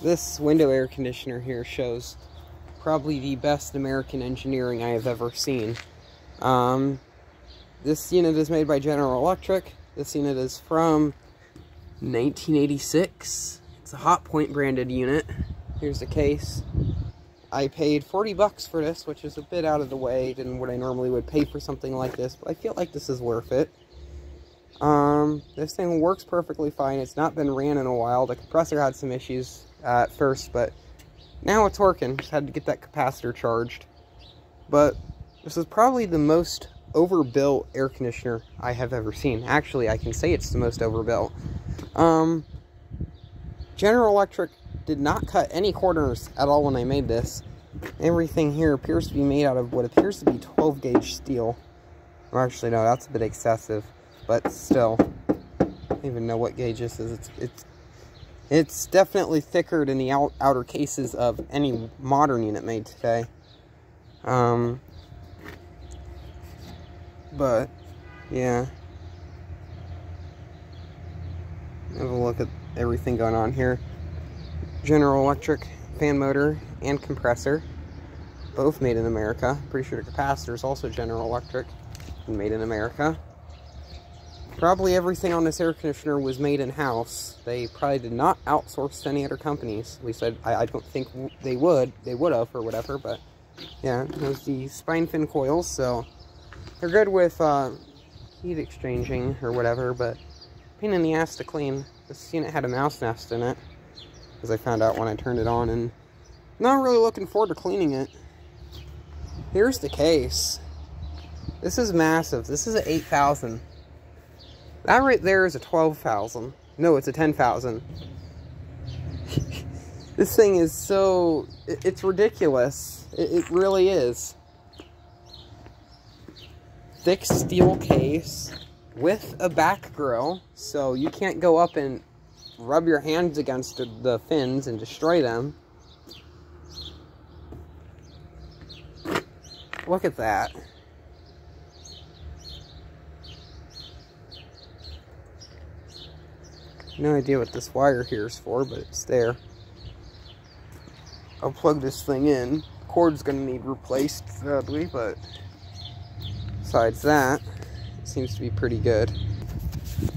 This window air conditioner here shows probably the best American engineering I have ever seen. This unit is made by General Electric. This unit is from 1986. It's a Hotpoint branded unit. Here's the case. I paid 40 bucks for this, which is a bit out of the way than what I normally would pay for something like this, but I feel like this is worth it. This thing works perfectly fine. It's not been ran in a while. The compressor had some issues at first, but now it's working. Just had to get that capacitor charged. But this is probably the most overbuilt air conditioner I have ever seen. Actually, I can say it's the most overbuilt. General Electric did not cut any corners at all when I made this. Everything here appears to be made out of what appears to be 12 gauge steel. Or actually, no, that's a bit excessive. But still, I don't even know what gauge this is. It's definitely thicker than the outer cases of any modern unit made today. But yeah, have a look at everything going on here. General Electric fan motor and compressor, both made in America. Pretty sure the capacitor is also General Electric and made in America. Probably everything on this air conditioner was made in-house. They probably did not outsource to any other companies. At least I don't think they would. They would have or whatever, but yeah, there's the spine fin coils, so they're good with heat exchanging or whatever, but pain in the ass to clean. This unit had a mouse nest in it, as I found out when I turned it on, and I'm not really looking forward to cleaning it. Here's the case. This is massive. This is an 8,000. That right there is a 12,000. No, it's a 10,000. This thing is so... It's ridiculous. It really is. Thick steel case with a back grill, so you can't go up and rub your hands against the fins and destroy them. Look at that. No idea what this wire here is for, but it's there. I'll plug this thing in. Cord's gonna need replaced, sadly, but besides that, it seems to be pretty good.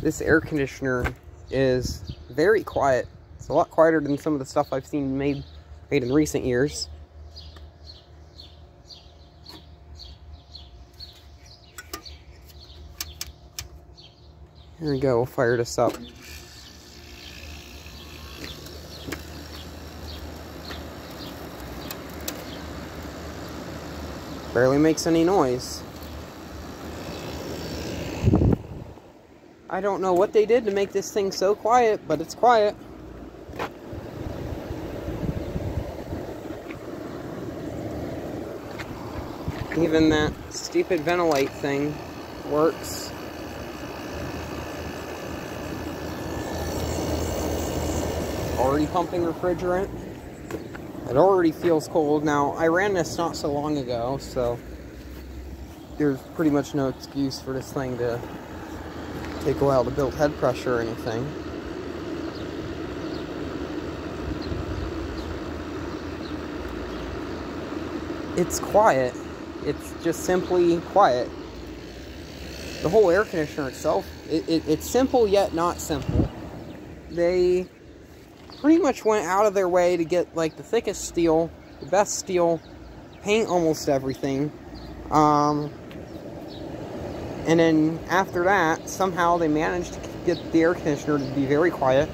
This air conditioner is very quiet. It's a lot quieter than some of the stuff I've seen made in recent years. Here we go, we'll fire this up. Barely makes any noise. I don't know what they did to make this thing so quiet, but it's quiet. Even that stupid ventilate thing works. Already pumping refrigerant. It already feels cold. Now, I ran this not so long ago, so there's pretty much no excuse for this thing to take a while to build head pressure or anything. It's quiet. It's just simply quiet. The whole air conditioner itself, it's simple yet not simple. They pretty much went out of their way to get like the thickest steel, the best steel, paint almost everything. And then after that, somehow they managed to get the air conditioner to be very quiet.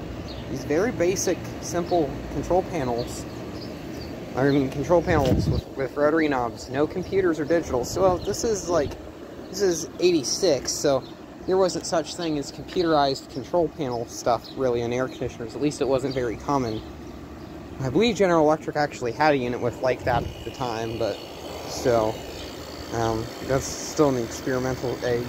These very basic, simple control panels. I mean, control panels with rotary knobs. No computers or digital. So this is 86, so there wasn't such thing as computerized control panel stuff, really, in air conditioners. At least it wasn't very common. I believe General Electric actually had a unit with like that at the time, but still, that's still in the experimental age.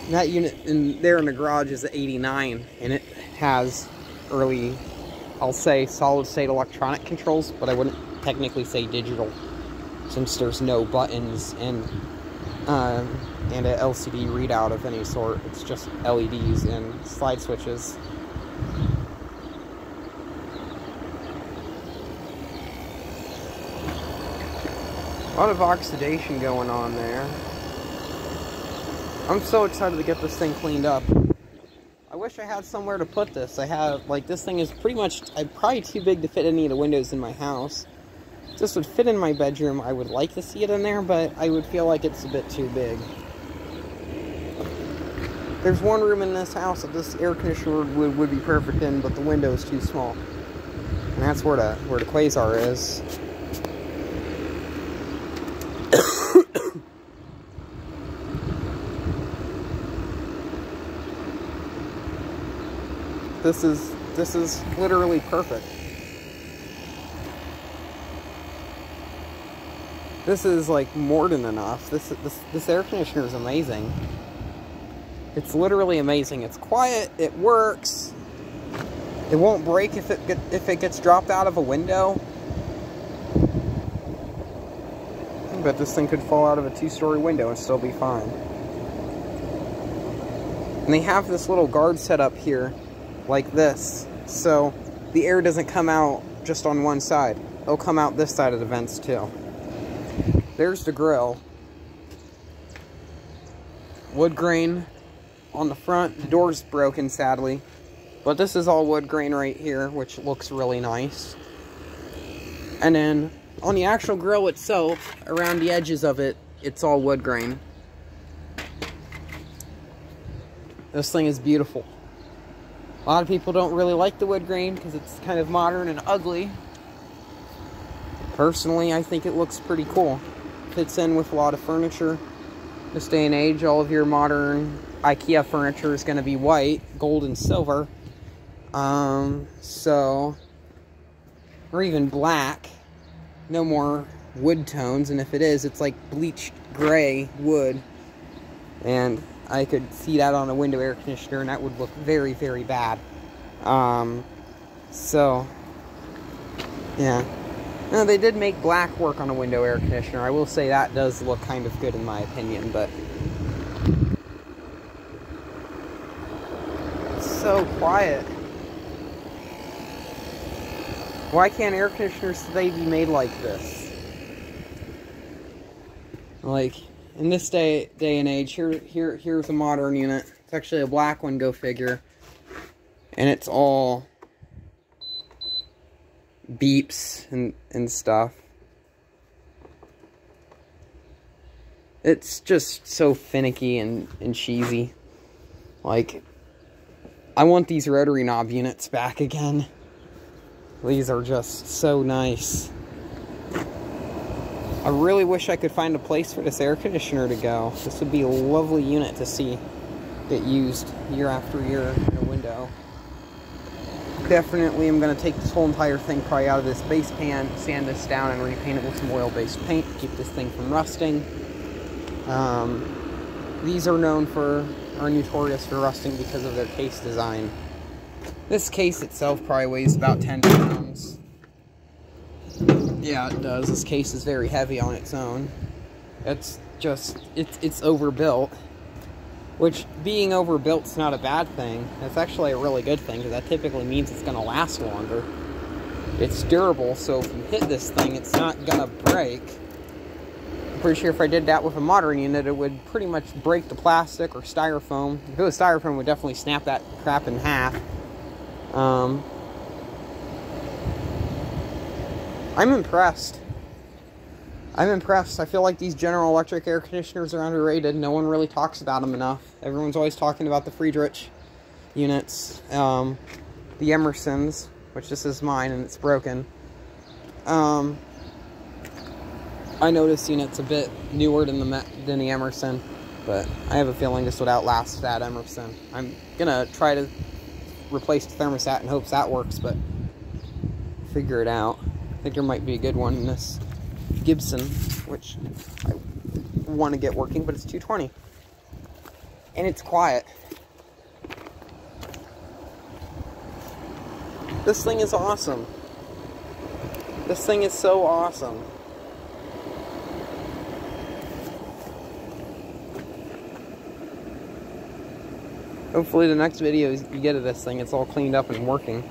And that unit there in the garage is an 89, and it has early, I'll say, solid-state electronic controls, but I wouldn't technically say digital, since there's no buttons and an LCD readout of any sort. It's just LEDs and slide switches. A lot of oxidation going on there. I'm so excited to get this thing cleaned up. I wish I had somewhere to put this. I have, like, this thing is pretty much, probably too big to fit any of the windows in my house. This would fit in my bedroom. I would like to see it in there, but I would feel like it's a bit too big. There's one room in this house that this air conditioner would be perfect in, but the window is too small. And that's where the Quasar is. This is literally perfect. This is like more than enough. This air conditioner is amazing. It's literally amazing. It's quiet. It works. It won't break if it gets dropped out of a window. I bet this thing could fall out of a 2-story window and still be fine. And they have this little guard set up here, like this, so the air doesn't come out just on one side. It'll come out this side of the vents too. There's the grill. Wood grain on the front. The door's broken, sadly. But this is all wood grain right here, which looks really nice. And then on the actual grill itself, around the edges of it, it's all wood grain. This thing is beautiful. A lot of people don't really like the wood grain because it's kind of modern and ugly. Personally, I think it looks pretty cool. Fits in with a lot of furniture. This day and age, all of your modern IKEA furniture is going to be white, gold, and silver. Or even black. No more wood tones, and if it is, it's like bleached gray wood. And I could see that on a window air conditioner, and that would look very, very bad. Yeah. No, they did make black work on a window air conditioner. I will say that does look kind of good in my opinion, but it's so quiet. Why can't air conditioners today be made like this? Like, in this day and age, here's a modern unit. It's actually a black one, go figure. And it's all beeps and stuff. It's just so finicky and cheesy. Like, I want these rotary knob units back again. These are just so nice. I really wish I could find a place for this air conditioner to go. This would be a lovely unit to see get used year after year in a window. Definitely I'm going to take this whole entire thing probably out of this base pan, sand this down, and repaint it with some oil-based paint to keep this thing from rusting. These are notorious for rusting because of their case design. This case itself probably weighs about 10 pounds. Yeah, it does. This case is very heavy on its own. It's overbuilt. Which, being overbuilt is not a bad thing. It's actually a really good thing, because that typically means it's going to last longer. It's durable, so if you hit this thing, it's not going to break. I'm pretty sure if I did that with a modern unit, it would pretty much break the plastic or styrofoam. If it was styrofoam, it would definitely snap that crap in half. I'm impressed. I feel like these General Electric air conditioners are underrated. No one really talks about them enough. Everyone's always talking about the Friedrich units, the Emersons, which this is mine and it's broken. I know this unit's a bit newer than the Emerson, but I have a feeling this would outlast that Emerson. I'm gonna try to replace the thermostat in hopes that works, but figure it out. I think there might be a good one in this Gibson, which I want to get working, but it's 220. And it's quiet. This thing is awesome. This thing is so awesome. Hopefully the next video you get of this thing, it's all cleaned up and working.